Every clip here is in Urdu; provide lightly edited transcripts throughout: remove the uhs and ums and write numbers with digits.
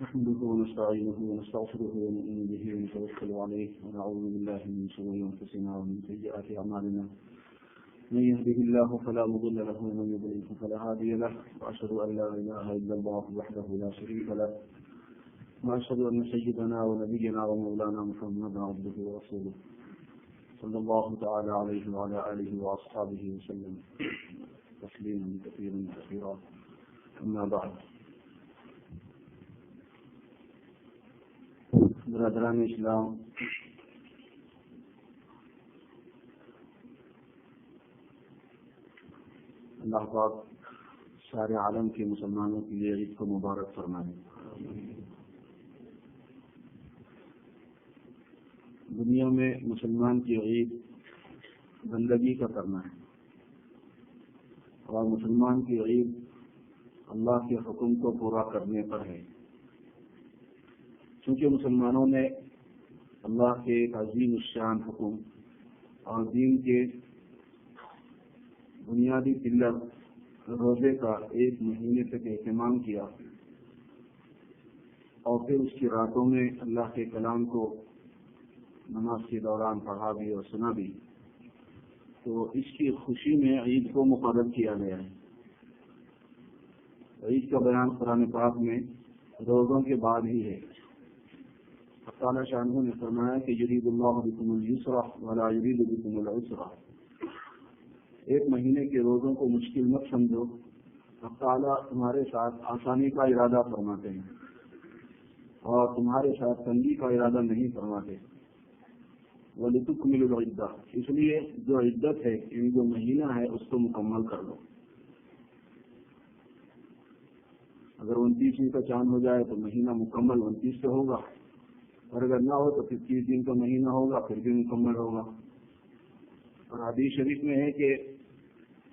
نحمده ونستعينه ونستغفره ونؤمن به ونتوكل عليه ونعوذ بالله من شرور أنفسنا ومن سيئات أعمالنا من يهده الله فلا مضل له ومن يضلل فلا هادي له وأشهد أن لا إله إلا الله وحده لا شريك له وأشهد أن سيدنا ونبينا ومولانا محمدا عبده ورسوله صلى الله تعالى عليه وعلى آله وأصحابه وسلم تسليما كثيرا كثيرا. أما بعد، برادران اسلام، اللہ پاک سارے عالم کے مسلمانوں کے لیے عید کو مبارک فرمائے. دنیا میں مسلمان کی عید بندگی کا کرنا ہے، اور مسلمان کی عید اللہ کے حکم کو پورا کرنے پر ہے. چونکہ مسلمانوں نے اللہ کے ایک عظیم الشان حکم اور دین کے بنیادی پلر روزے کا ایک مہینے تک اہتمام کیا، اور پھر اس کی راتوں میں اللہ کے کلام کو نماز کے دوران پڑھا بھی اور سنا بھی، تو اس کی خوشی میں عید کو مقرر کیا گیا ہے. عید کا بیان قرآن پاک میں روزوں کے بعد ہی ہے. تعالیٰ شانہ نے فرمایا کہ یرید اللہ بکم الیسر ولا یرید بکم العسر. ایک مہینے کے روزوں کو مشکل مت سمجھو، اب تعالیٰ تمہارے ساتھ آسانی کا ارادہ فرماتے ہیں اور تمہارے ساتھ تنگی کا ارادہ نہیں فرماتے. وَلِتُكْمِلُوا الْعِدَّةَ، اس لیے جو عدت ہے، یعنی جو مہینہ ہے، اس کو مکمل کر لو. اگر 29ویں کا چاند ہو جائے تو مہینہ مکمل 29 سے ہوگا، اور اگر نہ ہو تو پھر 30 دن کا مہینہ ہوگا، پھر بھی مکمل ہوگا. اور حدیث شریف میں ہے کہ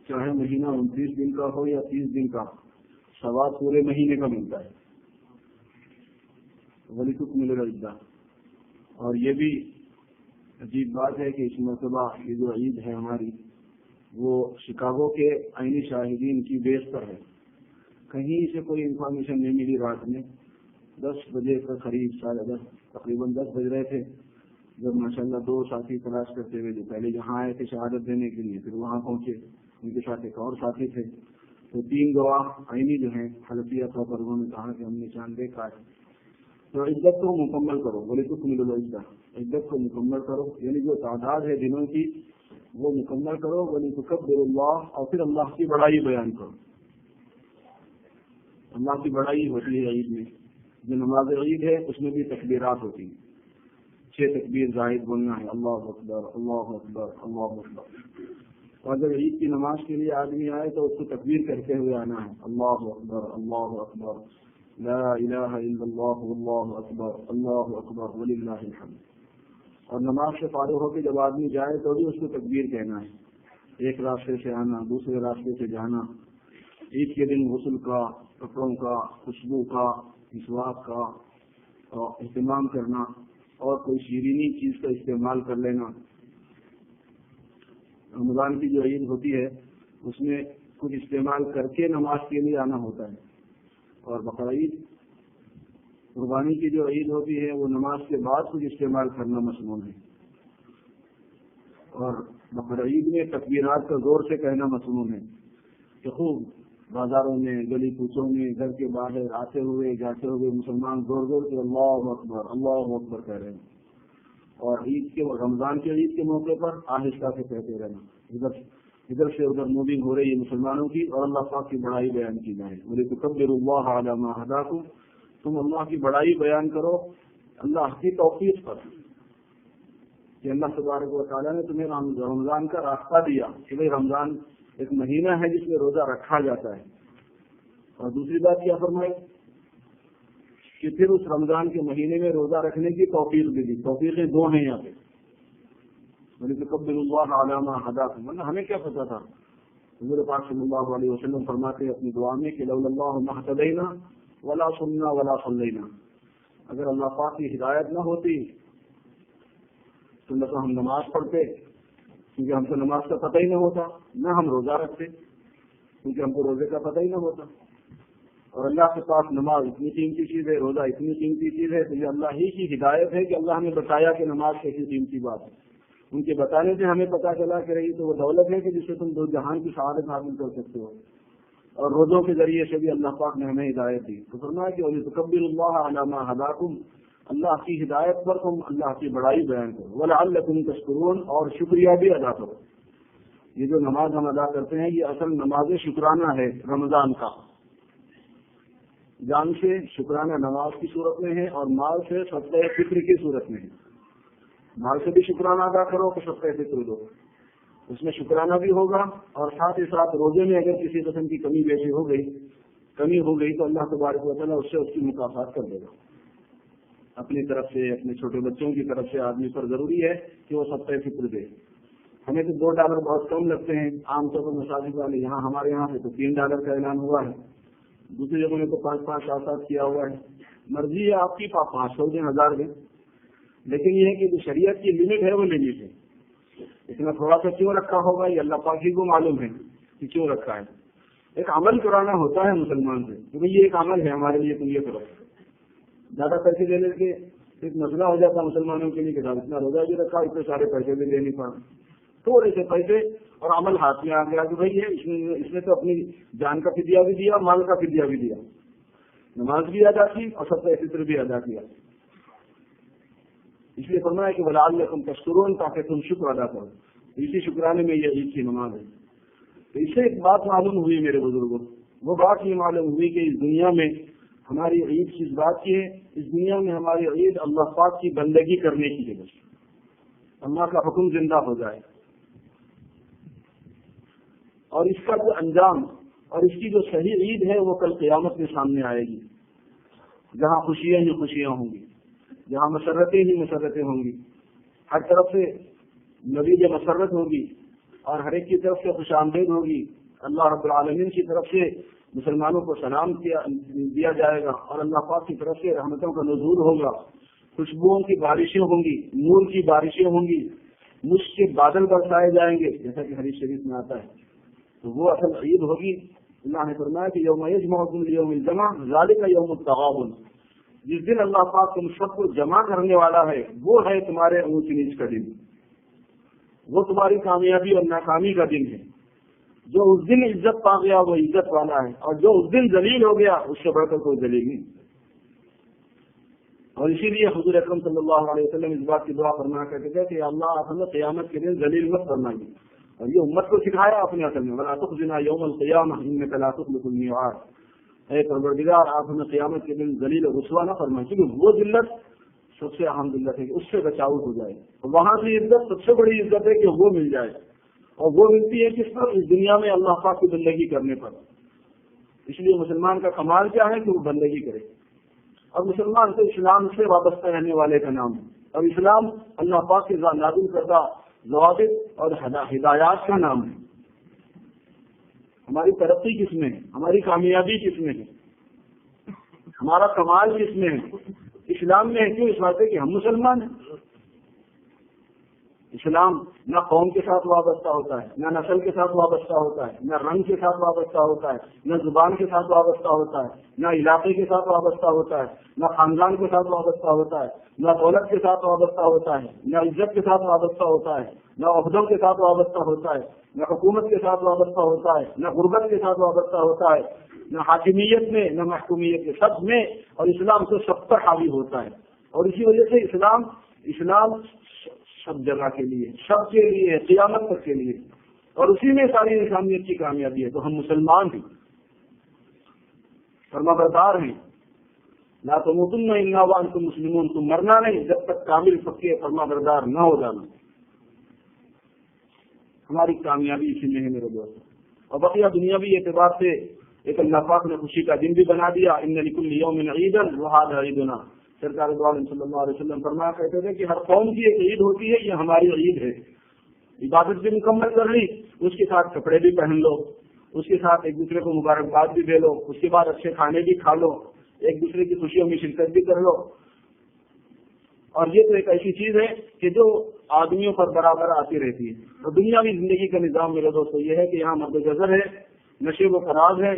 چاہے مہینہ 29 دن کا ہو یا 30 دن کا، ثواب پورے مہینے کا ملتا ہے. وَلِتُكْمِلُوا الْعِدَّةَ. اور یہ بھی عجیب بات ہے کہ اس مرتبہ یہ جو عید ہے ہماری، وہ شکاگو کے عینی شاہدین کی بیس پر ہے. کہیں سے کوئی انفارمیشن نہیں ملی. رات میں 10 بجے کے قریب، تقریباً 10 بج رہے تھے، جب ماشاءاللہ 2 ساتھی تلاش کرتے ہوئے جو پہلے جہاں آئے تھے شہادت دینے کے لیے، پھر وہاں پہنچے، ان کے ساتھ ایک اور ساتھی تھے، تو 3 گواہ عینی جو ہیں حلفیہ طور پر، انہوں نے کہا کہ ہم نے چاند دیکھا ہے. تو عدت کو مکمل کرو، وَلِتُكْمِلُوا الْعِدَّةَ. عدت کو مکمل کرو، یعنی جو تعداد ہے دنوں کی وہ مکمل کرو. وَلِتُكَبِّرُوا اللَّهَ، اور پھر اللہ کی بڑائی بیان کرو. اللہ کی بڑائی ہوتی ہے عید میں. جو نماز عید ہے اس میں بھی تکبیرات ہوتی ہیں. 6 تکبیر زائد بولنا ہے، اللہ اکبر اللہ اکبر اللہ اکبر. اور جب عید کی نماز کے لیے آدمی آئے تو اس کو تکبیر کرتے ہوئے آنا ہے، اللہ اکبر لا الہ الا اللہ واللہ اکبر وللہ الحمد. اور نماز سے فارغ ہو کے جب آدمی جائے تو بھی اس کو تکبیر کہنا ہے. ایک راستے سے آنا، دوسرے راستے سے جانا. عید کے دن غسل کا، کپڑوں کا، خوشبو کا، مسواک کا اہتمام کرنا، اور کوئی شیرینی چیز کا استعمال کر لینا. رمضان کی جو عید ہوتی ہے اس میں کچھ استعمال کر کے نماز کے لیے آنا ہوتا ہے. اور بقرعید، قربانی کی جو عید ہوتی ہے وہ نماز کے بعد کچھ استعمال کرنا مصنون ہے. اور بقرعید میں تکبیرات کا زور سے کہنا مصنون ہے کہ خوب بازاروں میں، گلی کوچوں میں، گھر کے باہر آتے ہوئے جاتے ہوئے مسلمان زور زور سے اللہ اکبر کہہ رہے ہیں. اور عید کے، رمضان کے عید کے موقع پر آہستہ سے کہتے رہنا. ادھر سے ادھر موونگ ہو رہی ہے مسلمانوں کی، اور اللہ پاک کی بڑائی بیان کی جائے. وَلِتُكَبِّرُوا اللَّهَ عَلَىٰ مَا هَدَاكُمْ. تم اللہ کی بڑائی بیان کرو اللہ کی توفیق پر، کہ اللہ تبارک و تعالیٰ نے تمہیں رمضان کا راستہ دیا کہ بھائی رمضان ایک مہینہ ہے جس میں روزہ رکھا جاتا ہے. اور دوسری بات کیا فرمائی کہ پھر اس رمضان کے مہینے میں روزہ رکھنے کی توفیق بھی دی. توفیقیں 2 ہیں یہاں پہ. وَلِتُكَبِّرُوا اللَّهَ عَلَىٰ مَا هَدَاكُمْ. ورنہ ہمیں کیا پتا تھا؟ حضور پاک صلی اللہ علیہ وسلم فرماتے اپنی دعا میں کہ لولا اللہ ما اهتدینا ولا صمنا ولا صلینا. اگر اللہ پاک کی ہدایت نہ ہوتی تو نہ تو ہم نماز پڑھتے، کیونکہ ہم کو نماز کا پتہ ہی نہ ہوتا، نہ ہم روزہ رکھتے کیونکہ ہم کو روزے کا پتہ ہی نہ ہوتا. اور اللہ کے پاس نماز اتنی قیمتی چیز ہے، روزہ اتنی قیمتی چیز ہے، تو یہ اللہ ہی کی ہدایت ہے کہ اللہ نے بتایا کہ نماز کیسی قیمتی بات ہے. ان کے بتانے سے ہمیں پتہ چلا کہ رہی تو وہ دولت ہے کہ جس سے تم دو جہان کی سعادت حاصل کر سکتے ہو. اور روزوں کے ذریعے سے بھی اللہ پاک نے ہمیں ہدایت دی. تو فرمایا کہ وَلِتُكَبِّرُوا اللَّهَ عَلَىٰ مَا هَدَاكُمْ، اللہ کی ہدایت پر تم اللہ کی بڑائی بیان کرو. وَلَعَلَّكُمْ تَشْكُرُونَ، اور شکریہ بھی ادا کرو. یہ جو نماز ہم ادا کرتے ہیں یہ اصل نماز شکرانہ ہے رمضان کا. جان سے شکرانہ نماز کی صورت میں ہے اور مال سے صدقہ فطر کی صورت میں ہے. مال سے بھی شکرانہ ادا کرو تو صدقہ فطر دو، اس میں شکرانہ بھی ہوگا. اور ساتھ ہی ساتھ روزے میں اگر کسی قسم کی کمی بیشی ہو گئی تو اللہ تبارک و تعالیٰ اس سے اس کی مکافات کر دے گا. اپنی طرف سے اپنے چھوٹے بچوں کی طرف سے آدمی پر ضروری ہے کہ وہ صدقہ فطر دے. ہمیں تو $2 بہت کم لگتے ہیں عام طور پر مساجد والے، یہاں ہمارے یہاں سے تو $3 کا اعلان ہوا ہے، دوسری جگہوں نے تو 5-5 7 کیا ہوا ہے. مرضی ہے آپ کی، 500 دیں 1000 دیں، لیکن یہ ہے کہ جو شریعت کی لمٹ ہے وہ لمٹ ہے. اتنا تھوڑا سا کیوں رکھا ہوگا یہ اللہ پاک ہی کو معلوم ہے کہ کیوں رکھا ہے. ایک عمل کرانا ہوتا ہے مسلمان سے کہ یہ ایک عمل ہے ہمارے لیے، تم یہ کرو. زیادہ پیسے دینے کے ایک مسئلہ ہو جاتا ہے مسلمانوں کے لیے کہ اتنا روزہ بھی رکھا، اتنے سارے پیسے بھی دینے پڑا. تھوڑے سے پیسے اور عمل ہاتھ میں آ گیا کہ بھائی اس نے تو اپنی جان کا فدیہ بھی دیا، مال کا فدیہ بھی دیا، نماز بھی ادا کی اور صدقہ فطر بھی ادا کیا. اس لیے فرمایا کہ وَلَعَلَّكُمْ تَشْكُرُونَ، تاکہ تم شکر ادا کرو. اسی شکرانے میں یہ عید کی نماز ہے. تو اس سے ایک بات معلوم ہوئی میرے بزرگوں، وہ بات یہ معلوم ہوئی کہ اس دنیا میں ہماری عید کس بات کی ہے. اس دنیا میں ہماری عید اللہ پاک کی بندگی کرنے کی ہے، بس اللہ کا حکم زندہ ہو جائے. اور اس کا جو انجام اور اس کی جو صحیح عید ہے وہ کل قیامت میں سامنے آئے گی، جہاں خوشیاں ہی خوشیاں ہوں گی، جہاں مسرتیں ہی مسرتیں ہوں گی. ہر طرف سے نوید مسرت ہوگی اور ہر ایک کی طرف سے خوش آمدید ہوگی. اللہ رب العالمین کی طرف سے مسلمانوں کو سلام دیا جائے گا اور اللہ پاک کی طرف سے رحمتوں کا نزول ہوگا. خوشبوؤں کی بارشیں ہوں گی، نور کی بارشیں ہوں گی، مشک کے بادل برسائے جائیں گے جیسا کہ حدیث شریف میں آتا ہے. تو وہ اصل عید ہوگی. اللہ نے فرمایا کہ یوم یجمعکم لیوم الجمع ذالک یوم التغابن، جس دن اللہ پاک تم سب کو جمع کرنے والا ہے وہ ہے تمہارے اونچ نیچ کا دن، وہ تمہاری کامیابی اور ناکامی کا دن ہے. جو اس دن عزت پا گیا وہ عزت والا ہے، اور جو اس دن ذلیل ہو گیا اس سے بڑھ کر کوئی ذلیل نہیں. اور اسی لیے حضور اکرم صلی اللہ علیہ وسلم اس بات کی دعا فرمایا کرتے تھے کہ اللہ آپ ہمیں قیامت کے دن ذلیل مت فرمائیے. اور یہ امت کو سکھایا اپنے اصل میں، وَلَا تُخْزِنَا يَوْمَ الْقِيَامَةِ إِنَّكَ لَا تُخْلِفُ الْمِيعَادَ. اے پروردگار آپ ہمیں قیامت کے دن ذلیل اور رسوا نہ فرمائیں، کیونکہ وہ ذلت سب سے اہم ذلت ہے کہ اس سے بچاؤ ہو جائے. وہاں سے عزت سب سے بڑی عزت ہے کہ وہ مل جائے، اور وہ ملتی ہے کس پر؟ اس دنیا میں اللہ پاک کی بندگی کرنے پر. اس لیے مسلمان کا کمال کیا ہے کہ وہ بندگی کرے. اور مسلمان تو اسلام سے وابستہ رہنے والے کا نام ہے، اور اسلام اللہ پاک کے نازل کردہ ضوابط اور ہدایات کا نام ہے. ہماری ترقی کس میں ہے، ہماری کامیابی کس میں ہے، ہمارا کمال کس میں ہے؟ اسلام میں ہے. کیوں؟ اس بات ہے کہ ہم مسلمان ہیں. اسلام نہ قوم کے ساتھ وابستہ ہوتا ہے، نہ نسل کے ساتھ وابستہ ہوتا ہے، نہ رنگ کے ساتھ وابستہ ہوتا ہے، نہ زبان کے ساتھ وابستہ ہوتا ہے، نہ علاقے کے ساتھ وابستہ ہوتا ہے، نہ خاندان کے ساتھ وابستہ ہوتا ہے، نہ دولت کے ساتھ وابستہ ہوتا ہے، نہ عزت کے ساتھ وابستہ ہوتا ہے، نہ عہدوں کے ساتھ وابستہ ہوتا ہے، نہ حکومت کے ساتھ وابستہ ہوتا ہے، نہ غربت کے ساتھ وابستہ ہوتا ہے، نہ حاکمیت میں نہ محکومیت کے، سب میں. اور اسلام تو سب پر حاوی ہوتا ہے. اور اسی وجہ سے اسلام سب جگہ کے لیے، سب کے لیے، قیامت تک کے لیے، اور اسی میں ساری انسانیت کی کامیابی ہے. تو ہم مسلمان ہیں، فرما بردار ہیں. لا تموتن الا وانتم مسلمون، تم مرنا نہیں جب تک کامل پکے فرما بردار نہ ہو جانا. ہماری کامیابی اسی میں ہے میرے دوست. اور بقیہ دنیاوی اعتبار سے ایک اللہ پاک نے خوشی کا دن بھی بنا دیا. ان لکل یوم عیدا وہذا عیدنا. سرکار دو عالم صلی اللہ علیہ وسلم فرمایا کرتے تھے کہ ہر قوم کی ایک عید ہوتی ہے، یہ ہماری عید ہے. عبادت بھی مکمل کر لی، اس کے ساتھ کپڑے بھی پہن لو، اس کے ساتھ ایک دوسرے کو مبارکباد بھی دے لو، اس کے بعد اچھے کھانے بھی کھا لو، ایک دوسرے کی خوشیوں میں شرکت بھی کر لو. اور یہ تو ایک ایسی چیز ہے کہ جو آدمیوں پر برابر آتی رہتی ہے. اور دنیاوی زندگی کا نظام میرے دوستوں یہ ہے کہ یہاں مرد جزر ہے، نشے و فراز ہے،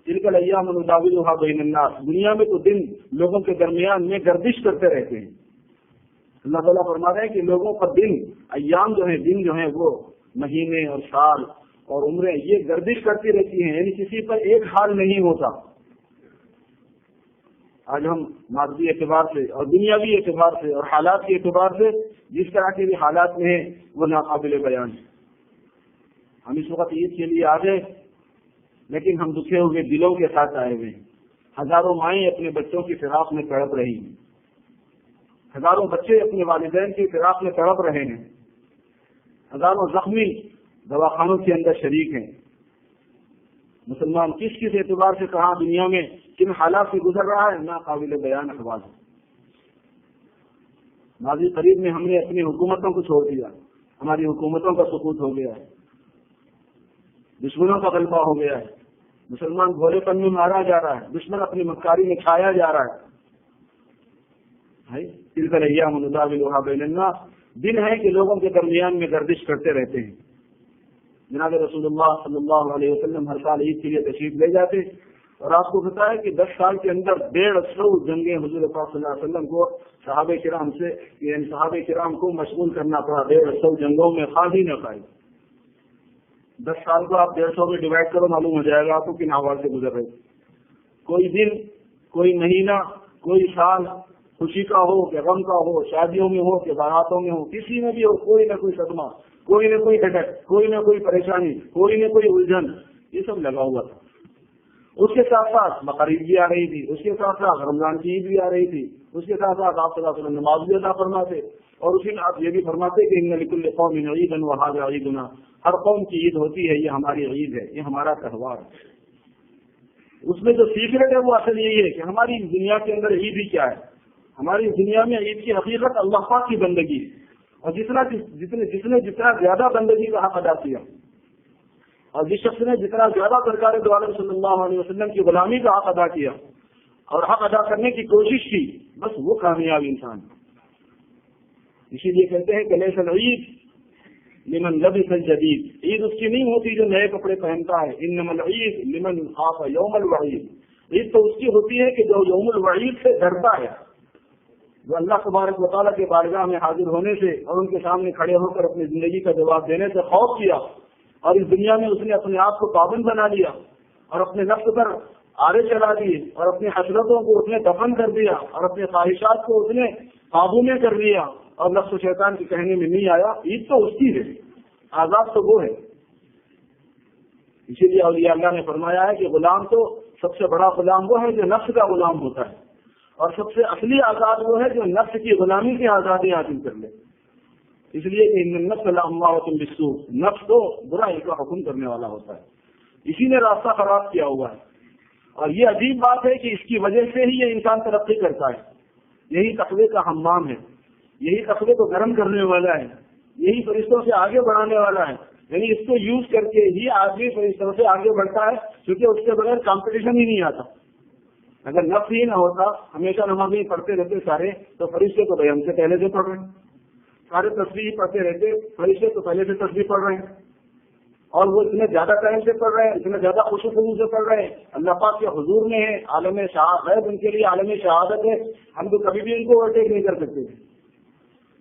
تلک الایام نداولها بین الناس، دنیا میں تو دن لوگوں کے درمیان میں گردش کرتے رہتے ہیں۔ اللہ تعالیٰ فرما رہے ہیں کہ لوگوں کا دن، ایام جو ہیں، دن جو ہیں وہ مہینے اور سال اور عمریں یہ گردش کرتی رہتی ہیں، یعنی کسی پر ایک حال نہیں ہوتا۔ آج ہم مادی اعتبار سے اور دنیاوی اعتبار سے اور حالات کے اعتبار سے جس طرح کے بھی حالات میں ہیں وہ ناقابل بیان ہے۔ ہم اس وقت عید کے لیے آ گئے، لیکن ہم دکھے ہوئے دلوں کے ساتھ آئے ہوئے ہیں۔ ہزاروں مائیں اپنے بچوں کی فراق میں تڑپ رہی ہیں، ہزاروں بچے اپنے والدین کی فراق میں تڑپ رہے ہیں، ہزاروں زخمی دواخانوں کے اندر شریک ہیں۔ مسلمان کس کس اعتبار سے کہاں دنیا میں کن حالات سے گزر رہا ہے، ناقابل بیان احوال ہے۔ ماضی قریب میں ہم نے اپنی حکومتوں کو چھوڑ دیا، ہماری حکومتوں کا سقوط ہو گیا ہے، دشمنوں کا غلبہ ہو گیا ہے، مسلمان بھولے پن میں مارا جا رہا ہے، دشمن اپنی مکاری میں کھایا جا رہا ہے۔ تلک الایام نداولها بین الناس، دن ہے کہ لوگوں کے درمیان میں گردش کرتے رہتے ہیں۔ جناب رسول اللہ صلی اللہ علیہ وسلم ہر سال عید کے لیے تشریف لے جاتے، اور آپ کو پتا ہے کہ 10 سال کے اندر 150 جنگیں حضور پاک صلی اللہ علیہ وسلم کو صحابہ کرام سے، یعنی صحابہ کرام کو مشغول کرنا پڑا۔ 150 جنگوں میں خاص ہی نہ پائی۔ 10 سال کو آپ 150 میں ڈیوائڈ کرو، معلوم ہو جائے گا آپ کو کن حوال سے گزر رہے۔ کوئی دن، کوئی مہینہ، کوئی سال خوشی کا ہو کہ غم کا ہو، شادیوں میں ہو کہ باراتوں میں ہو، کسی میں بھی ہو، کوئی نہ کوئی صدمہ، کوئی نہ کوئی جھٹک، کوئی نہ کوئی پریشانی، کوئی نہ کوئی الجھن، یہ سب لگا ہوا تھا۔ اس کے ساتھ ساتھ بقرعید بھی آ رہی تھی، اس کے ساتھ ساتھ رمضان کی عید بھی آ رہی تھی، اس کے ساتھ ساتھ آپ صلی اللہ علیہ وسلم نماز بھی ادا فرماتے، اور اسی میں آپ یہ بھی فرماتے کہ ان لکل قوم عیدا وہذا عیدنا، ہر قوم کی عید ہوتی ہے، یہ ہماری عید ہے، یہ ہمارا تہوار ہے۔ اس میں جو سیکرٹ ہے وہ اصل یہی ہے کہ ہماری دنیا کے اندر عید ہی کیا ہے۔ ہماری دنیا میں عید کی حقیقت اللہ پاک کی بندگی ہے، اور جس نے جتنا زیادہ بندگی کا حق ادا کیا، اور جس شخص نے جتنا زیادہ سرکار دو عالم صلی اللہ علیہ وسلم کی غلامی کا حق ادا کیا اور حق ادا کرنے کی کوشش کی، بس وہ کامیاب انسان ہے۔ اسی لیے کہتے ہیں کہ لیس العید لمن لبس الجدید، عید اس کی نہیں ہوتی جو نئے کپڑے پہنتا ہے، انما العید لمن خاف یوم الوعید، عید تو اس کی ہوتی ہے کہ جو یوم الوعید سے ڈرتا ہے، جو اللہ تبارک و تعالیٰ کے بارگاہ میں حاضر ہونے سے اور ان کے سامنے کھڑے ہو کر اپنی زندگی کا جواب دینے سے خوف کیا، اور اس دنیا میں اس نے اپنے آپ کو پابند بنا لیا اور اپنے نفس پر آرے چلا دیے، اور اپنی حسرتوں کو اس نے دفن کر دیا، اور اپنے خواہشات کو اس نے قابو میں کر لیا، اور نفس و شیطان کے کہنے میں نہیں آیا۔ عید تو اس کی ہے، آزاد تو وہ ہے۔ اسی لیے اولیاء اللہ نے فرمایا ہے کہ غلام تو سب سے بڑا غلام وہ ہے جو نفس کا غلام ہوتا ہے، اور سب سے اصلی آزاد وہ ہے جو نفس کی غلامی کی آزادی حاصل کر لے۔ اس لیے کہ ان النفس لامارۃ بالسوء، نفس تو برائی کا حکم کرنے والا ہوتا ہے، اسی نے راستہ خراب کیا ہوا ہے۔ اور یہ عجیب بات ہے کہ اس کی وجہ سے ہی یہ انسان ترقی کرتا ہے۔ یہی تقوی کا حمام ہے، یہی تقوی کو گرم کرنے والا ہے، یہی فرشتوں سے آگے بڑھانے والا ہے، یعنی اس کو یوز کر کے ہی آدمی فرشتوں سے آگے بڑھتا ہے، کیونکہ اس کے بغیر کمپٹیشن ہی نہیں آتا۔ اگر نفس ہی نہ ہوتا، ہمیشہ نمازیں پڑھتے رہتے سارے، تو فرشتے تو بھائی ہم سے پہلے سے پڑھ رہے ہیں، سارے تصویر پڑھتے رہتے، فرشتے تو پہلے سے تصویر پڑھ رہے ہیں، اور وہ اتنے زیادہ ٹائم سے پڑھ رہے ہیں، اتنے زیادہ خوش خلوص سے پڑھ رہے ہیں، اللہ پاک کے حضور میں ہے، عالم غیب ان کے لیے عالم شہادت ہے، ہم تو کبھی بھی ان کو اوورٹیک نہیں کر سکتے۔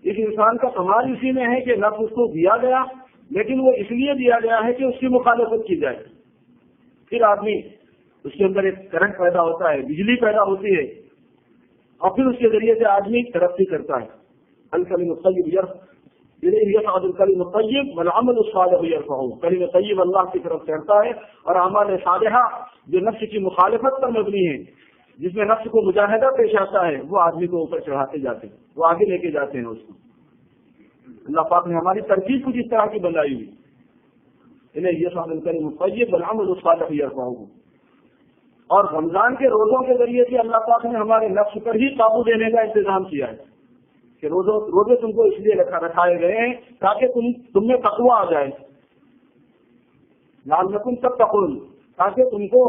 اس انسان کا کمال اسی میں ہے کہ نفس اس کو دیا گیا، لیکن وہ اس لیے دیا گیا ہے کہ اس کی مخالفت کی جائے۔ پھر آدمی اس کے اندر ایک کرنٹ پیدا ہوتا ہے، بجلی پیدا ہوتی ہے، اور پھر اس کے ذریعے سے آدمی ترقی کرتا ہے۔ الکلم الطیب یصعد الکلم الطیب والعمل الصالح یرفعہ، کلمہ طیب اللہ کی طرف چڑھتا ہے، اور اعمال صالحہ جو نفس کی مخالفت پر مبنی ہے، جس میں نفس کو مجاہدہ پیش آتا ہے، وہ آدمی کو اوپر چڑھاتے جاتے ہیں، وہ آگے لے کے جاتے ہیں اس کو۔ اللہ پاک نے ہماری ترکیب کچھ اس طرح کی بنائی ہوئی، انہیں یصعد الکلم الطیب والعمل الصالح یرفعہ۔ اور رمضان کے روزوں کے ذریعے سے اللہ پاک نے ہمارے نفس پر ہی قابو دینے کا انتظام کیا ہے کہ روزے تم کو اس لیے رکھائے گئے ہیں تاکہ تم میں تقوی آ جائے، لعلکم تتقون، تاکہ تم کو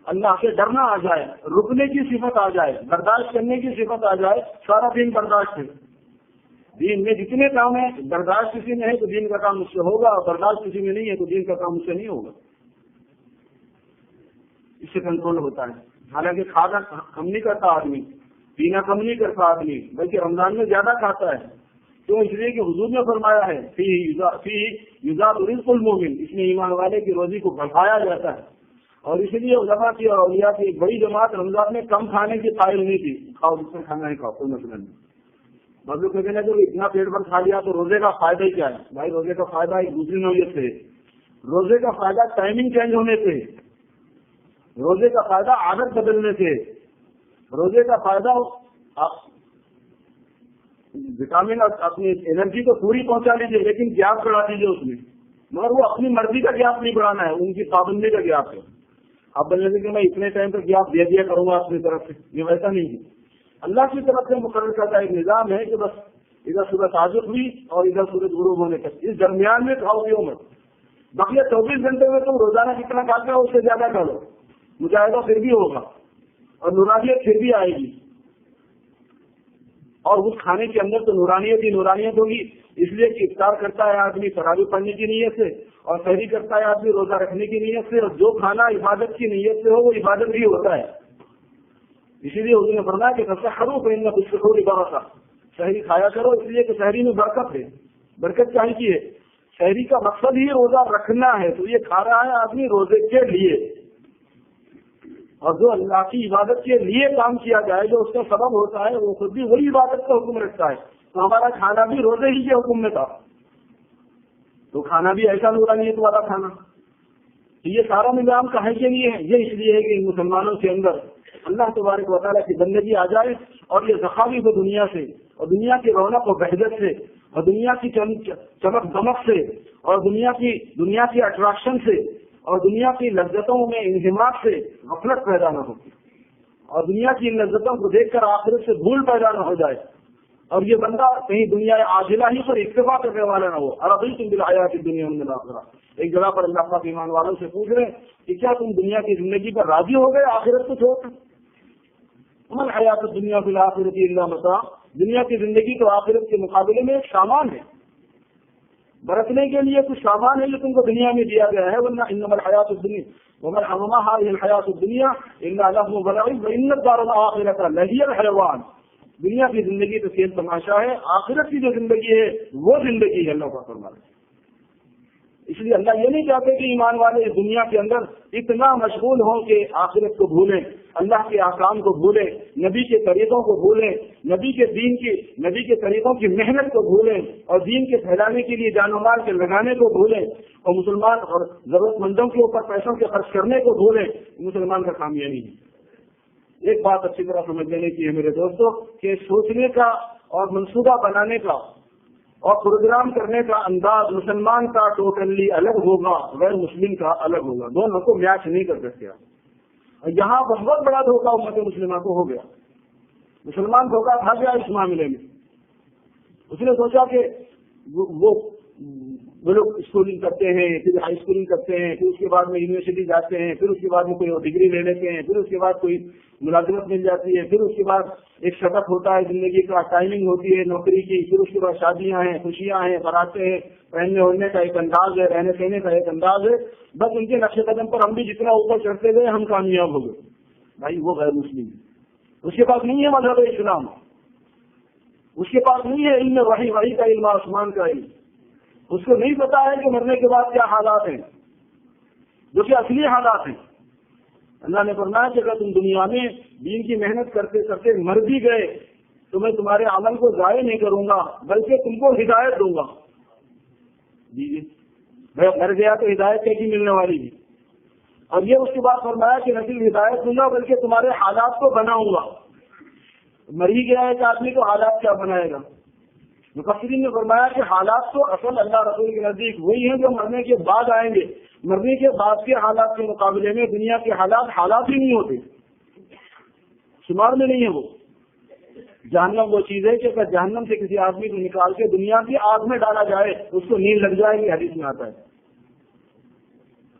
اللہ سے ڈرنا آ جائے، رکنے کی صفت آ جائے، برداشت کرنے کی صفت آ جائے۔ سارا دین برداشت ہے، دین میں جتنے کام ہیں برداشت کسی میں ہے تو دین کا کام اس سے ہوگا، اور برداشت کسی میں نہیں ہے تو دین کا کام اس سے نہیں ہوگا۔ اس سے کنٹرول ہوتا ہے. حالانکہ کھانا کم نہیں کرتا آدمی, پینا کم نہیں کرتا آدمی, بلکہ رمضان میں زیادہ کھاتا ہے. تو اس لیے کہ حضور نے فرمایا ہے فی یزاد رزق المومن, اس میں ایمان والے کی روزی کو بڑھایا جاتا ہے. اور اس لیے علماء کی اور اولیاء کی ایک بڑی جماعت رمضان میں کم کھانے کی قائل نہیں تھی. کھاؤ جس میں کھانا ہے کھاؤ, کوئی مسئلہ نہیں. مطلب کہتے ہیں کہ اتنا پیٹ بھر کھا لیا تو روزے کا فائدہ ہی کیا ہے؟ بھائی روزے کا فائدہ ایک دوسری نوعیت سے, روزے کا فائدہ ٹائمنگ چینج ہونے سے, روزے کا فائدہ عادت بدلنے سے, روزے کا فائدہ وٹامن اور اپنی انرجی کو پوری پہنچا لیجیے لیکن گیپ بڑھا دیجیے اس میں, مگر وہ اپنی مرضی کا گیپ نہیں بڑھانا ہے, ان کی پابندی کا گیپ ہے. اب بولنے سے کہ میں اتنے ٹائم تک گیپ دے دیا کروں گا اپنی طرف سے, یہ ویسا نہیں ہے. اللہ کی طرف سے مقرر کرتا ایک نظام ہے کہ بس ادھر صبح تاجر ہوئی اور ادھر سورج غروب ہونے تک, اس درمیان میں کھاؤ پیو مت. بقیہ 24 گھنٹے میں تم روزانہ کتنا کھاتے ہو اس سے زیادہ کھا لو, مجاہدہ پھر بھی ہوگا اور نورانیت پھر بھی آئے گی. اور اس کھانے کے اندر تو نورانیت ہی نورانیت ہوگی, اس لیے کہ افطار کرتا ہے آدمی تراویح پڑھنے کی نیت سے, اور سحری کرتا ہے آدمی روزہ رکھنے کی نیت سے, اور جو کھانا عبادت کی نیت سے ہو وہ عبادت بھی ہوتا ہے. اسی لیے حضور نے فرمایا کہ سب سے حروف ہے ان میں کچھ تھوڑی برکت, سحری کھایا کرو, اس لیے کہ سحری میں برکت ہے. برکت چاہیے, سحری کا مقصد ہی روزہ رکھنا ہے, تو یہ کھا رہا ہے آدمی روزے کے لیے. اور جو اللہ کی عبادت کے لیے کام کیا جائے, جو اس کا سبب ہوتا ہے, وہ خود بھی وہی عبادت کا حکم رکھتا ہے. تو ہمارا کھانا بھی روزے ہی کے حکم میں تھا, تو کھانا بھی ایسا نورانیت والا کھانا. یہ سارا نظام کہے کے لیے ہے, یہ اس لیے ہے کہ مسلمانوں کے اندر اللہ تبارک و تعالیٰ کی بندگی آ جائے, اور یہ زخاوی ہو دنیا سے, اور دنیا کی رونق و بہجت سے, اور دنیا کی چمک دمک سے, اور دنیا کی اٹریکشن سے, اور دنیا کی لذتوں میں انہماک سے غفلت پیدا نہ ہو, اور دنیا کی ان لذتوں کو دیکھ کر آخرت سے بھول پیدا نہ ہو جائے, اور یہ بندہ کہیں دنیا عاجلہ ہی پر اکتفا کرنے والا نہ ہو. ارضیتم بالحیات الدنیا من الآخرہ, ایک جگہ پر اللہ پاک ایمان والوں سے پوچھ رہے کہ کیا تم دنیا کی زندگی پر راضی ہو گئے آخرت کو چھوڑ کر؟ من الحیات الدنیا فی الآخرۃ الا متاع, دنیا کی زندگی تو آخرت کے مقابلے میں ایک سامان ہے, برتنے کے لیے کچھ سامان ہے جو تم کو دنیا میں دیا گیا ہے. ورنہ انما الحیات الدنیا وما حرم هذه الحیات الدنیا الا لهو ولعب وان الدار الاخرۃ لهی الحیوان, دنیا کی زندگی تو کھیل تماشا ہے, آخرت کی جو زندگی ہے وہ زندگی ہے. اللہ کا فرمان ہے. اس لیے اللہ یہ نہیں چاہتے کہ ایمان والے اس دنیا کے اندر اتنا مشغول ہوں کہ آخرت کو بھولیں, اللہ کے احکام کو بھولیں, نبی کے طریقوں کو بھولیں, نبی کے طریقوں کی محنت کو بھولیں, اور دین کے پھیلانے کے لیے جان و مال کے لگانے کو بھولیں, اور مسلمان اور ضرورت مندوں کے اوپر پیسوں کے خرچ کرنے کو بھولیں. مسلمان کا کام یہ نہیں ہے. ایک بات اچھی طرح سمجھ لینے کی ہے میرے دوستوں, کہ سوچنے کا اور منصوبہ بنانے کا اور پروگرام کرنے کا انداز مسلمان کا ٹوٹلی الگ ہوگا, غیر مسلم کا الگ ہوگا. دونوں کو میچ نہیں کر سکتے. یہاں بہت بڑا دھوکہ امت مسلمہ کو ہو گیا. مسلمان دھوکہ کھا گیا اس معاملے میں. اس نے سوچا کہ وہ لوگ اسکولنگ کرتے ہیں, پھر ہائی اسکولنگ کرتے ہیں, پھر اس کے بعد میں یونیورسٹی جاتے ہیں, پھر اس کے بعد میں کوئی ڈگری لے لیتے ہیں, پھر اس کے بعد کوئی ملازمت مل جاتی ہے, پھر اس کے بعد ایک سیٹ اپ ہوتا ہے زندگی کا, ٹائمنگ ہوتی ہے نوکری کی, پھر اس کے بعد شادیاں ہیں, خوشیاں ہیں, باراتیں ہیں, پہننے اوڑھنے کا ایک انداز ہے, رہنے سہنے کا ایک انداز ہے. بس ان کے نقش قدم پر ہم بھی جتنا اوپر چڑھتے گئے ہم کامیاب ہو گئے. بھائی وہ غیر مسلم ہے, اس کے پاس نہیں ہے مذہب اسلام, اس کے پاس نہیں ہے علم وحی کا علم, آسمان کا علم. اس کو نہیں پتا ہے کہ مرنے کے بعد کیا حالات ہیں, جو کہ اصلی حالات ہیں. اللہ نے فرمایا کہ اگر تم دنیا میں دین کی محنت کرتے کرتے مر بھی گئے تو میں تمہارے عمل کو ضائع نہیں کروں گا, بلکہ تم کو ہدایت دوں گا. جی میں مر گیا تو ہدایت کیسی ملنے والی ہے. اور یہ اس کے بعد فرمایا کہ نہ صرف ہدایت دوں گا بلکہ تمہارے حالات کو بناؤں گا. مر ہی گیا ہے کہ آدمی کو حالات کیا بنائے گا. مفسرین نے فرمایا کہ حالات تو اصل اللہ رسول کے نزدیک وہی ہیں جو مرنے کے بعد آئیں گے. مرنے کے بعد کے حالات کے مقابلے میں دنیا کے حالات ہی نہیں ہوتے, شمار میں نہیں ہے وہ. جہنم وہ چیز ہے کہ اگر جہنم سے کسی آدمی کو نکال کے دنیا کی آگ میں ڈالا جائے اس کو نیند لگ جائے گی, حدیث میں آتا ہے.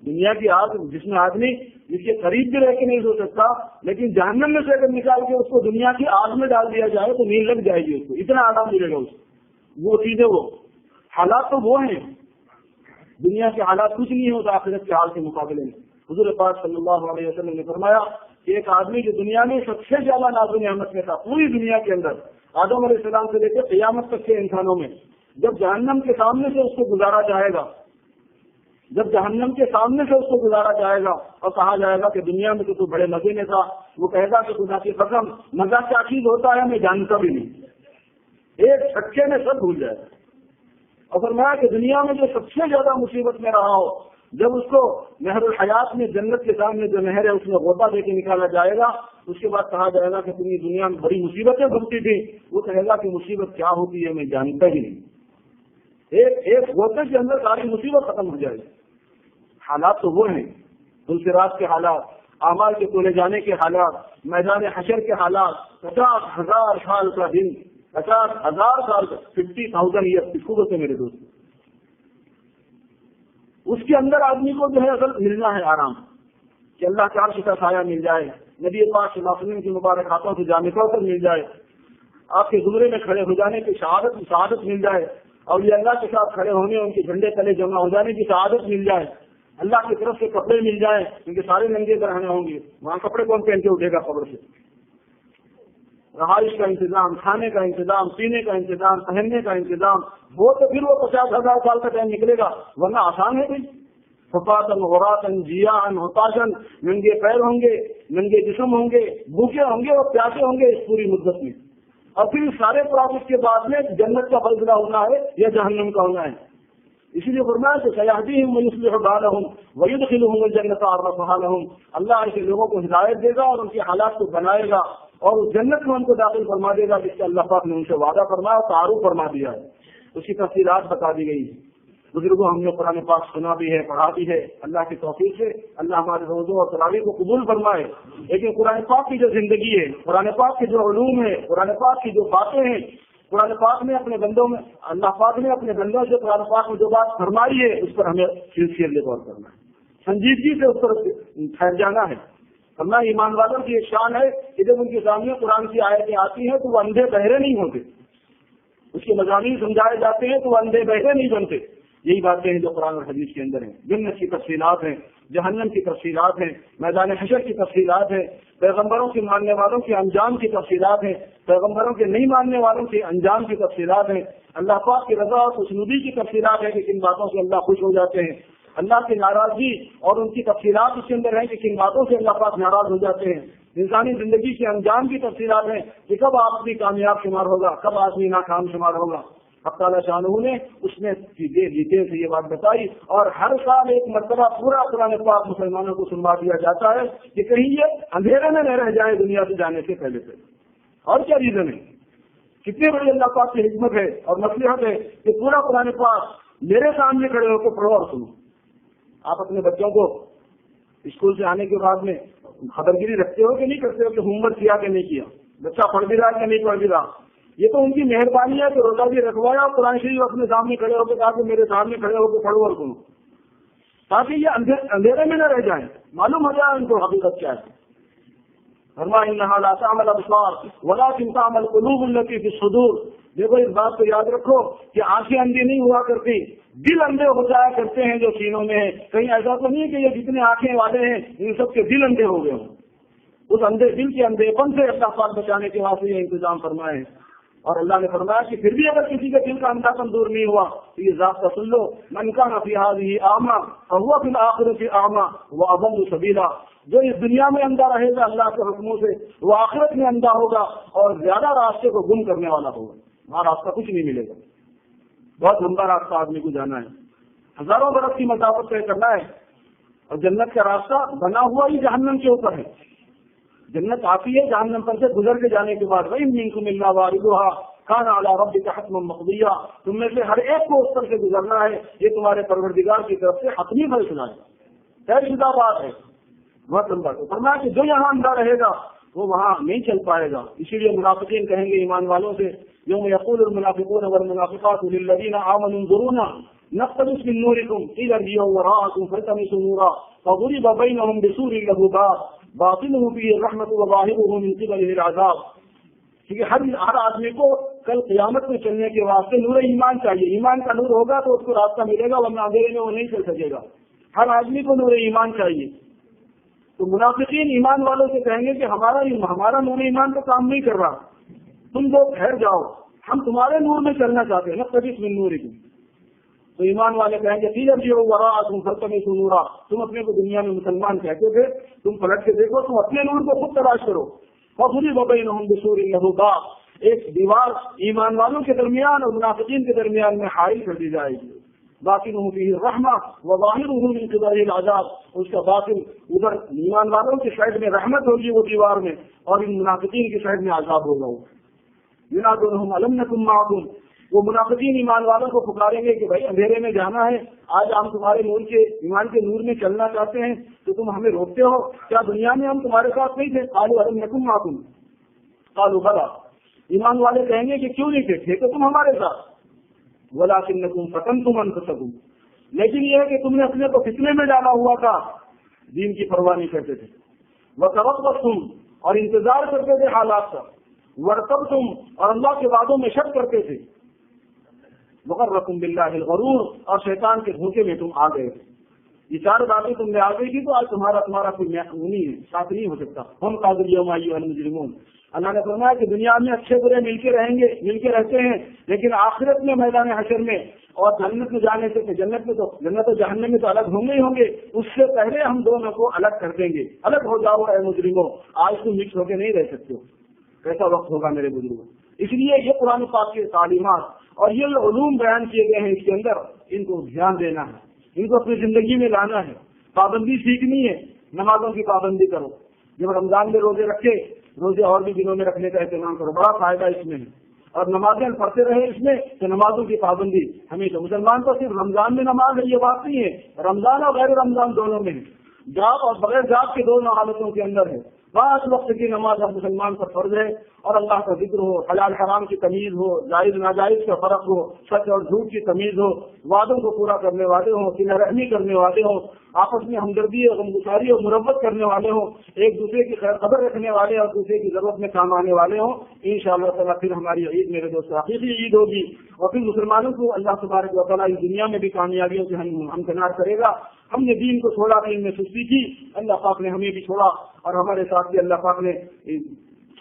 دنیا کی آگ جس میں آدمی جس کے قریب بھی رہ کے نہیں سو سکتا, لیکن جہنم میں سے اگر نکال کے اس کو دنیا کی آگ میں ڈال دیا جائے تو نیند لگ جائے گی اس کو, اتنا آرام ملے گا اس کو. وہ چیزیں وہ حالات تو وہ ہیں, دنیا کے حالات کچھ نہیں ہوتا آخرت کے حال کے مقابلے میں. حضور پاک صلی اللہ علیہ وسلم نے فرمایا کہ ایک آدمی جو دنیا میں سب سے زیادہ ناز و نعمت میں تھا پوری دنیا کے اندر، آدم علیہ السلام سے لے کے قیامت تک کے انسانوں میں، جب جہنم کے سامنے سے اس کو گزارا جائے گا، جب جہنم کے سامنے سے اس کو گزارا جائے گا اور کہا جائے گا کہ دنیا میں تو بڑے مزے میں تھا، وہ کہے گا کہ خدا کی قسم مزہ کیا چیز ہوتا ہے میں جانتا بھی نہیں، ایک چھکے میں سب بھول جائے گا۔ اور فرمایا کہ دنیا میں جو سب سے زیادہ مصیبت میں رہا ہو، جب اس کو نہر الحیات میں جنت کے سامنے جو نہر ہے اس میں غوطہ دے کے نکالا جائے گا، اس کے بعد کہا جائے گا کہ تمہیں دنیا میں بڑی مصیبتیں بنتی تھی، وہ کہے گا کہ مصیبت کیا ہوتی ہے میں جانتا ہی نہیں، ایک غوطے کے اندر ساری مصیبت ختم ہو جائے گی۔ حالات تو وہ ہیں، پلسرات کے حالات، اعمال کے تولے جانے کے حالات، میدان حشر کے حالات، 50,000 سال کا دن، 50,000 سال کا 50,000 ایئر کس کو بولتے میرے دوست، اس کے اندر آدمی کو جو ہے اصل ملنا ہے آرام، کہ اللہ کے عرش کا سایہ مل جائے، نبی پاک صلی اللہ علیہ وسلم کی مبارک ہاتھوں سے جام کوثر مل جائے، آپ کے زمرے میں کھڑے ہو جانے کی سعادت مل جائے، اور یہ اللہ کے ساتھ کھڑے ہونے ان کے جھنڈے تلے جمع ہو جانے کی سعادت مل جائے، اللہ کی طرف سے کپڑے مل جائیں کیونکہ سارے ننگے رہنے ہوں گے، وہاں کپڑے کون پہن کے اٹھے گا قبر سے، رہائش کا انتظام، کھانے کا انتظام، پینے کا انتظام، پہننے کا انتظام وہ تو پھر وہ 50,000 سال کا ٹائم نکلے گا، ورنہ آسان ہے بھائی، ففاتن غراتن جیان ہوتاشن، ننگے پیر ہوں گے، ننگے جسم ہوں گے، بھوکے ہوں گے اور پیاسے ہوں گے اس پوری مدت میں، اور پھر سارے پروسیس کے بعد میں جنت کا فیصلہ ہونا ہے یا جہنم کا ہونا ہے۔ اسی لیے فرمایا کہ سیہدیہم ویصلح بالہم ویدخلہم الجنۃ عرفھا لہم، اللہ ایسے لوگوں کو ہدایت دے گا اور ان کے حالات کو بنائے گا اور اس جنت میں ان کو داخل فرما دے گا جس سے اللہ پاک نے ان سے وعدہ فرمایا اور تعارف فرما دیا ہے، اس کی تفصیلات بتا دی گئی ہے۔ بزرگوں ہم نے قرآن پاک سنا بھی ہے، پڑھا بھی ہے، اللہ کی توفیق سے اللہ ہمارے روزوں اور تراویح کو قبول فرمائے، لیکن قرآن پاک کی جو زندگی ہے، قرآن پاک کے جو علوم ہے، قرآن پاک کی جو باتیں ہیں، قرآن پاک نے اپنے بندوں میں، اللہ پاک نے اپنے بندوں سے قرآن پاک میں جو بات فرمائی ہے اس پر ہمیں سنسیئرلی غور کرنا ہے، سنجیدگی سے اس پر ٹھہر جانا ہے۔ ورنہ ایمان والوں کی ایک شان ہے کہ جب ان کے سامنے قرآن کی آیتیں آتی ہیں تو وہ اندھے بہرے نہیں ہوتے، اس کے مضامین سمجھائے جاتے ہیں تو وہ اندھے بہرے نہیں بنتے۔ یہی باتیں ہیں جو قرآن اور حدیث کے اندر ہیں، جنت کی تفصیلات ہیں، جہنم کی تفصیلات ہیں، میدان حشر کی تفصیلات ہیں، پیغمبروں کے ماننے والوں کے انجام کی تفصیلات ہیں، پیغمبروں کے نہیں ماننے والوں کے انجام کی تفصیلات ہیں، اللہ پاک کی رضا اور خوشنودی کی تفصیلات ہیں کہ کن باتوں سے اللہ خوش ہو جاتے ہیں، اللہ کی ناراضگی اور ان کی تفصیلات اس کے اندر ہیں کہ کن باتوں سے اللہ پاک ناراض ہو جاتے ہیں، انسانی زندگی کے انجام کی تفصیلات ہیں کہ کب آدمی کامیاب شمار ہوگا، کب آدمی ناکام شمار ہوگا۔ حق تعالیٰ شانہ نے اس میں ڈیٹیل سے یہ بات بتائی، اور ہر سال ایک مرتبہ پورا قرآن پاک مسلمانوں کو سنوا دیا جاتا ہے کہ کہیں یہ اندھیرے میں نہ رہ جائے دنیا سے جانے سے پہلے سے۔ اور کیا ریزن ہے، کتنے بڑی اللہ پاک کی حکمت ہے اور مصلحت ہے کہ پورا قرآن پاک میرے سامنے کھڑے ہو کے پڑھو اور سنو۔ آپ اپنے بچوں کو اسکول سے آنے کے بعد میں خبرگیری رکھتے ہو کہ نہیں کرتے ہو کہ ہوم ورک کیا کہ نہیں کیا، بچہ پڑھ بھی رہا کہ نہیں پڑھ بھی رہا؟ یہ تو ان کی مہربانی ہے کہ روزہ بھی رکھوایا اور قرآن شریف اپنے سامنے کھڑے ہو کے کہا کہ میرے سامنے کھڑے ہو کے پڑھو اور سنو، تاکہ یہ اندھیرے میں نہ رہ جائیں، معلوم ہو جائے ان کو حقیقت کیا ہے۔ فرمایا انہا لا تعمل الابصار ولکن تعمل القلوب التي في الصدور۔ دیکھو اس بات کو یاد رکھو کہ آنکھیں اندھی نہیں ہوا کرتی، دل اندھے ہو جایا کرتے ہیں جو سینوں میں ہیں۔ کہیں ایسا تو نہیں کہ یہ جتنے آنکھیں والے ہیں ان سب کے دل اندھے ہو گئے ہوں، اس اندھے دل کے اندھے پن سے اللہ پاک بچانے کے واسطے یہ انتظام فرمائے ہیں۔ اور اللہ نے فرمایا کہ پھر بھی اگر کسی کے دل کا اندھا پن دور نہیں ہوا تو یہ ذات سن لو، من کان فی ہذہ اعمی فہو فی الآخرۃ اعمی واضل سبیلا۔ جو اس دنیا میں اندھا رہے گا اللہ کے حکموں سے، وہ آخرت میں اندھا ہوگا اور زیادہ راستے کو گم کرنے والا ہوگا، وہاں راستہ کچھ نہیں ملے گا، بہت لمبا راستہ آدمی کو جانا ہے، ہزاروں برس کی مسافت طے کرنا ہے، اور جنت کا راستہ بنا ہوا ہی جہنم کے اوپر ہے۔ جنت آتی ہے جہنم پر سے گزر کے جانے کے بعد، وَإِن مِّنكُمْ إِلَّا وَارِدُهَا كَانَ عَلَىٰ رَبِّكَ حَتْمًا مَّقْضِيًّا۔ تم میں سے ہر ایک کو اس پر سے گزرنا ہے، یہ تمہارے پروردگار کی طرف سے حتمی فیصلہ ہے، طے شدہ بات ہے۔ بہت لمبا تو فرمایا کہ جو یہاں اندھا رہے گا وہ وہاں نہیں چل پائے گا۔ اسی لیے منافقین کہیں گے ایمان والوں سے، یوم یقول المنافقون والمنافقات للذین آمنوا انظرونا نقتبس من نورکم قیل ارجعوا وراءکم فالتمسوا نورا فضرب بینہم بسور لہ باب باطنہ فیہ الرحمۃ وظاہرہ من قبلہ العذاب۔ کیونکہ ہر آدمی کو کل قیامت میں چلنے کے واسطے نور ایمان چاہیے، ایمان کا نور ہوگا تو اس کو راستہ ملے گا، ورنہ اندھیرے میں وہ نہیں چل سکے گا۔ ہر آدمی کو نور ایمان چاہیے، تو منافقین ایمان والوں سے کہیں گے کہ ہمارا نور ایمان تو کام نہیں کر رہا، تم لوگ ٹھہر جاؤ، ہم تمہارے نور میں چلنا چاہتے ہیں، نقتبس من نورکم۔ تو ایمان والے کہیں گے قیل ارجعوا وراءکم فالتمسوا نورا، تم اپنے کو دنیا میں مسلمان کہتے تھے، تم پلٹ کے دیکھو، تم اپنے نور کو خود تلاش کرو۔ فضرب بینہم بسور لہ باب، ایک دیوار ایمان والوں کے درمیان اور منافقین کے درمیان میں حائل کر دی جائے گی، باطنہ فیہ الرحمہ وظاہرہ من قبلہ العذاب، اس کا باطن ادھر ایمان والوں کی سائڈ میں رحمت ہوگی وہ دیوار میں، اور ان منافقین کی سائڈ میں عذاب ہوگا۔ ینادونہم الم نکن معکم، وہ منافقین ایمان والوں کو پکاریں گے کہ بھائی اندھیرے میں جانا ہے، آج ہم تمہارے نور کے ایمان کے نور میں چلنا چاہتے ہیں تو تم ہمیں روکتے ہو، کیا دنیا میں ہم تمہارے ساتھ نہیں تھے؟ قالوا الم نکن معکم قالوا بلی، ایمان والے کہیں گے کہ کیوں نہیں تھے تو تم ہمارے ساتھ، ولکنکم فتنتم انفسکم، لیکن یہ ہے کہ تم نے اپنے کو فتنے میں ڈالا ہوا تھا، دین کی پرواہ نہیں کرتے تھے، وتربصتم، اور انتظار کرتے تھے حالات کا، وارتبتم، اور اللہ کے وعدوں میں شک کرتے تھے، وغرکم باللہ الغرور، اور شیطان کے دھوکے میں تم آ گئے۔ یہ چار باتیں تم نے آ گئی تھی تو آج تمہارا کوئی نہیں ساتھ نہیں ہو سکتا۔ ہم قابل یوم ایھا المجرمون، اللہ نے فرمایا کہ دنیا میں اچھے برے مل کے رہتے ہیں، لیکن آخرت میں میدان حشر میں اور جنت میں جانے سے جنت و جہنم میں تو الگ ہوں گے، اس سے پہلے ہم دونوں کو الگ کر دیں گے۔ الگ ہو جاؤ اے مجرموں، آج تم مکس ہو کے نہیں رہ سکتے ہو، کیسا وقت ہوگا میرے بزرگوں۔ اس لیے یہ قرآن پاک کی تعلیمات اور یہ جو علوم بیان کیے گئے ہیں اس کے اندر، ان کو دھیان دینا ہے، ان کو اپنی زندگی میں لانا ہے، پابندی سیکھنی ہے، نمازوں کی پابندی کرو، جب رمضان میں روزے رکھے، روزے اور بھی دنوں میں رکھنے کا اہتمام کرو، بڑا فائدہ اس میں ہے، اور نمازیں پڑھتے رہے اس میں، تو نمازوں کی پابندی ہمیشہ۔ مسلمان تو صرف رمضان میں نماز ہے یہ بات نہیں ہے، رمضان اور غیر رمضان دونوں میں ہے، جاگ اور بغیر جاگ کے دونوں حالتوں کے اندر ہے۔ 5 وقت کی نماز ہر مسلمان پر فرض ہے، اور اللہ کا ذکر ہو، حلال حرام کی تمیز ہو، جائز ناجائز کا فرق ہو، سچ اور جھوٹ کی تمیز ہو، وعدوں کو پورا کرنے والے ہوں، صلہ رحمی کرنے والے ہوں، آپس میں ہمدردی اور غمگساری اور مربت کرنے والے ہوں، ایک دوسرے کی خیر خبر رکھنے والے اور دوسرے کی ضرورت میں کام آنے والے ہوں، انشاءاللہ تعالیٰ پھر ہماری عید میرے دوست حقیقی عید ہوگی، اور پھر مسلمانوں کو اللہ تبارک و تعالیٰ اس دنیا میں بھی کامیابیوں سے ہمکنار کرے گا۔ ہم نے دین کو چھوڑا، دین میں سستی کی، اللہ پاک نے ہمیں بھی چھوڑا، اور ہمارے ساتھ بھی اللہ پاک نے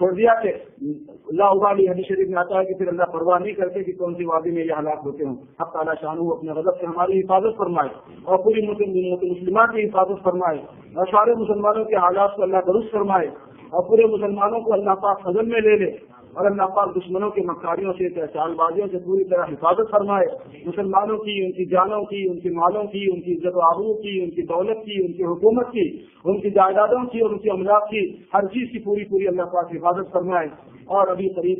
چھوڑ دیا کہ اللہ ابالی حدیث شریف میں آتا ہے کہ پھر اللہ پرواہ نہیں کرتے کہ کون سی وادی میں یہ حالات ہوتے ہوں۔ حق تعالیٰ شانہ اپنے غضب سے ہماری حفاظت فرمائے، اور پوری مسلمات کی حفاظت فرمائے، اور سارے مسلمانوں کے حالات کو اللہ درست فرمائے، اور پورے مسلمانوں کو اللہ پاک فضل میں لے لے، اور اللہ پاک دشمنوں کے مکاریوں سے، چال بازیوں سے پوری طرح حفاظت فرمائے، مسلمانوں کی، ان کی جانوں کی، ان کی مالوں کی، ان کی عزت و آبرو کی، ان کی دولت کی، ان کی حکومت کی، ان کی جائیدادوں کی اور ان کی املاک کی، ہر چیز کی پوری اللہ پاک حفاظت فرمائے۔ اور ابھی قریب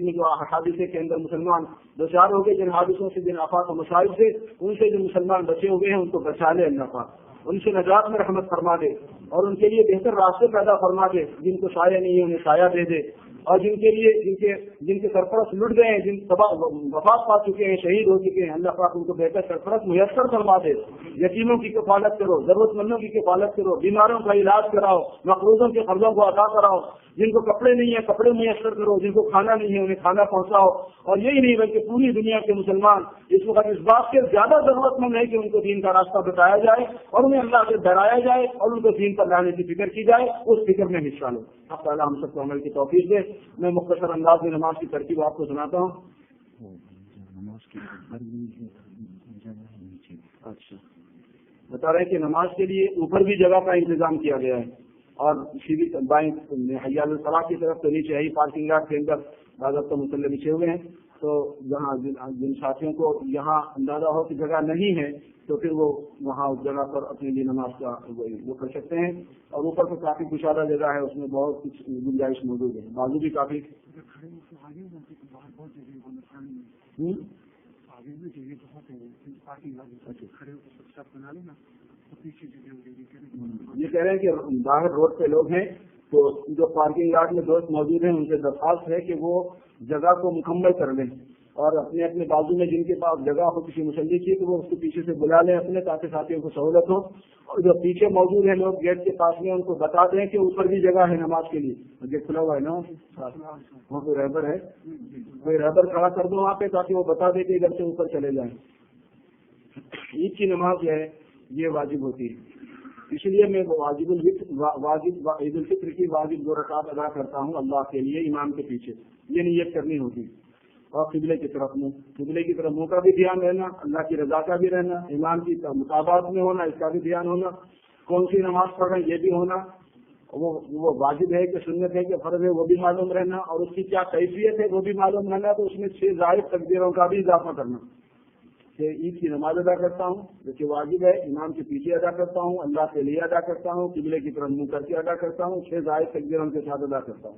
میں جو حادثے کے اندر مسلمان دوچار ہو گئے، جن حادثوں سے، جن آفات و مصائب سے، ان سے جو مسلمان بچے ہوئے ہیں ان کو بچا لے اللہ پاک، ان سے نجات میں رحمت فرما دے، اور ان کے لیے بہتر راستے پیدا فرما دے، جن کو سایہ نہیں ہے انہیں سایہ دے دے، اور جن کے سرپرست لٹ گئے ہیں، جن وفات پا چکے ہیں، شہید ہو چکے ہیں، اللہ پاک ان کو بہتر سرپرست میسر فرما دے۔ یتیموں کی کفالت کرو، ضرورت مندوں کی کفالت کرو، بیماروں کا علاج کراؤ، مقروضوں کے قرضوں کو ادا کراؤ، جن کو کپڑے نہیں ہیں کپڑے میسر کرو، جن کو کھانا نہیں ہے انہیں کھانا پہنچاؤ، اور یہی نہیں بلکہ پوری دنیا کے مسلمان اس وقت اس بات کے زیادہ ضرورت مند ہے کہ ان کو دین کا راستہ بتایا جائے، اور انہیں اللہ سے ڈرایا جائے، اور ان کو دین پر لانے کی فکر کی جائے، اس فکر میں حصہ لو۔ اب تعالیٰ ہم سب کو عمل کی توفیق دے۔ میں مختصر انداز میں نماز کی ترتیب آپ کو سناتا ہوں۔ اچھا، بتا رہے ہیں کہ نماز کے لیے اوپر بھی جگہ کا انتظام کیا گیا ہے، اور سیدھی بائیں حی علی الصلاۃ کی طرف تو نیچے ہی پارکنگ لاٹ کے اندر باضابطہ مصلی بچھے ہوئے ہیں، تو جہاں جن ساتھیوں کو یہاں اندازہ ہو کہ جگہ نہیں ہے تو پھر وہ وہاں اس جگہ پر اپنے لیے نماز کا وہ کر سکتے ہیں، اور اوپر تو کافی کشادہ جگہ ہے، اس میں بہت کچھ گنجائش موجود ہے، بازو بھی کافی یہ کہہ رہے ہیں کہ باہر روڈ پہ لوگ ہیں تو جو پارکنگ لاٹ میں دوست موجود ہیں ان سے درخواست ہے کہ وہ جگہ کو مکمل کر لیں، اور اپنے اپنے بازو میں جن کے پاس جگہ ہو کسی مسلی کی تو وہ اس کو پیچھے سے بلا لیں اپنے، تاکہ ساتھیوں کو سہولت ہو، اور جو پیچھے موجود ہیں لوگ گیٹ کے پاس میں ان کو بتا دیں کہ اوپر بھی جگہ ہے نماز کے لیے، گیٹ کھلا ہوا ہے نا، وہاں کوئی رہبر ہے، کوئی رہبر کھڑا کر دو وہاں پہ تاکہ وہ بتا دے کہ ادھر سے اوپر چلے جائیں۔ عید کی نماز جو ہے یہ واجب ہوتی ہے، اس لیے میں واجب عید الفطر کی واجب 2 رکعت ادا کرتا ہوں اللہ کے لیے امام کے پیچھے، یہ نیت کرنی ہوتی۔ اور قبلے کی طرف منہ کا بھی دھیان رہنا، اللہ کی رضا کا بھی رہنا، امام کی مطابقت میں ہونا، اس کا بھی دھیان ہونا، کون سی نماز پڑھ رہے ہیں یہ بھی ہونا، وہ واجب ہے کہ سنت ہے کہ فرض ہے وہ بھی معلوم رہنا، اور اس کی کیا کیفیت ہے وہ بھی معلوم رہنا۔ تو اس میں 6 زائد تکبیروں کا بھی اضافہ کرنا کہ عید کی نماز ادا کرتا ہوں جو کہ واجب ہے، امام کے پیچھے ادا کرتا ہوں، اللہ کے لیے ادا کرتا ہوں، قبلے کی طرف منہ کر کے ادا کرتا ہوں، 6 زائد تکبیروں کے ساتھ ادا کرتا ہوں۔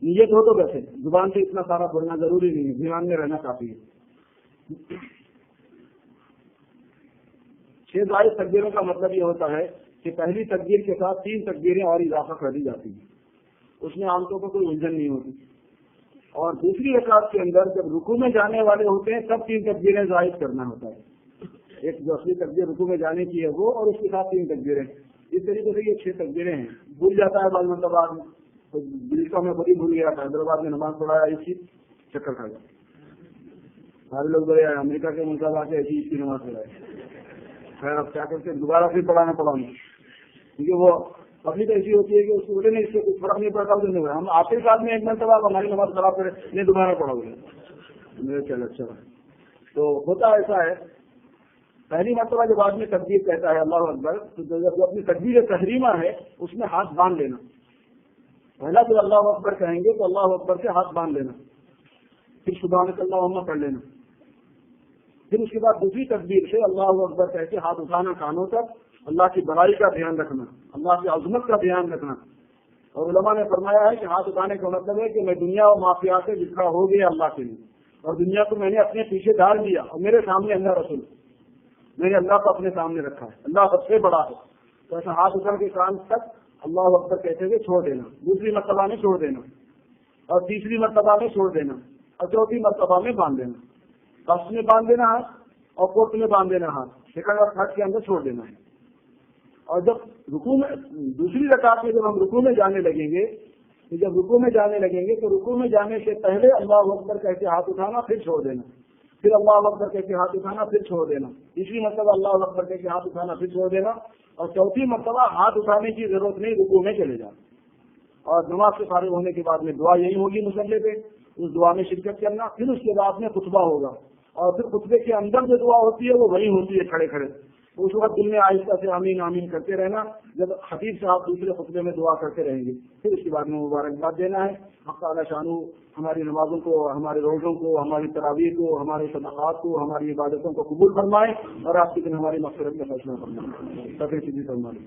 نیت ہو تو ویسے زبان سے اتنا سارا بولنا ضروری نہیں ہے، دھیان میں رہنا کافی ہے۔ 6 زائد تکبیروں کا مطلب یہ ہوتا ہے کہ پہلی تکبیر کے ساتھ 3 تکبیریں اور اضافہ کر دی جاتی ہیں، اس میں عام طور پر کوئی الجھن نہیں ہوتی۔ اور دوسری رکعت کے اندر جب رکوع میں جانے والے ہوتے ہیں تب 3 تکبیریں زائد کرنا ہوتا ہے، ایک جو اصلی تکبیر رکوع میں جانے کی ہے وہ، اور اس کے ساتھ 3 تکبیریں۔ اس طریقے سے یہ 6 تکبیریں ہیں۔ بھول جاتا ہے بعض مرتبہ آدمی، تو دل کا میں خود ہی بھول گیا تھا، حیدرآباد میں نماز پڑھایا اس کی چکر کھا گیا، سارے لوگ بڑے امریکہ کے ملک آ کے ایسی اس کی نماز پڑھائے۔ خیر اب کیا کرتے دوبارہ پھر پڑھانا کیونکہ وہ پبلک ایسی ہوتی ہے کہ اس کو بولے نہیں، اس سے کچھ فرق نہیں پڑتا، ہم آخری سال میں ایک مرتبہ ہماری نماز خراب کرے نہیں دوبارہ پڑھاؤ گے، میرے چل اچھا۔ تو ہوتا ایسا ہے، پہلی مرتبہ جب آدمی تکبیر کہتا ہے اللہ اکبر، تو جب اپنی تکبیر تحریمہ ہے اس میں ہاتھ باندھ لینا۔ پہلا جب اللہ اکبر کہیں گے تو اللہ اکبر سے ہاتھ باندھ لینا، پھر سبحانک اللہم پڑھ لینا، پھر اس کے بعد دوسری تکبیر سے اللہ اکبر کہہ کے ہاتھ اٹھانا کانوں تک، اللہ کی بڑائی کا دھیان رکھنا، اللہ کی عظمت کا دھیان رکھنا۔ اور علماء نے فرمایا ہے کہ ہاتھ اٹھانے کا مطلب ہے کہ میں دنیا اور معافیا سے جتنا ہو گیا اللہ کے لیے، اور دنیا کو میں نے اپنے پیچھے ڈال دیا، اور میرے سامنے اللہ رسول، میں نے اللہ کو اپنے سامنے رکھا ہے، اللہ سب سے بڑا ہے۔ تو ایسا ہاتھ اٹھا کے کان تک اللہ اکبر کہتے ہوئے چھوڑ دینا، دوسری مرتبہ میں چھوڑ دینا، اور تیسری مرتبہ میں چھوڑ دینا، اور چوتھی مرتبہ میں باندھ دینا، کس میں باندھ دینا ہاتھ اور کوٹ میں باندھ دینا ہاتھ، سیکنڈ اور تھرڈ کے اندر چھوڑ دینا ہے۔ اور جب رکوع میں دوسری رکعت میں جب ہم رکوع میں جانے لگیں گے، جب رکوع میں جانے لگیں گے تو رکوع میں جانے سے پہلے اللہ اکبر کہہ کے ہاتھ اٹھانا پھر چھوڑ دینا، پھر اللہ اکبر کہہ کے ہاتھ اٹھانا پھر چھوڑ دینا، تیسری مرتبہ اللہ اکبر کہہ کے ہاتھ اٹھانا پھر چھوڑ دینا، اور چوتھی مرتبہ ہاتھ اٹھانے کی ضرورت نہیں، رکوع میں چلے جانا۔ اور نماز سے فارغ ہونے کے بعد میں دعا یہی ہوگی مصلی پہ، اس دعا میں شرکت کرنا، پھر اس کے بعد میں خطبہ ہوگا، اور پھر خطبے کے اندر جو دعا ہوتی ہے وہ وہی ہوتی ہے کھڑے کھڑے، اس وقت دل میں آہستہ سے آمین آمین کرتے رہنا، جب خطیب صاحب دوسرے خطبے میں دعا کرتے رہیں گے، پھر اس کے بعد میں مبارکباد دینا ہے۔ حق تعالی شانو ہماری نمازوں کو، ہمارے روزوں کو، ہماری تراویح کو، ہمارے صدقات کو، ہماری عبادتوں کو قبول فرمائے، اور آپ کے دن ہماری مغفرت کا فیصلہ فرمائے۔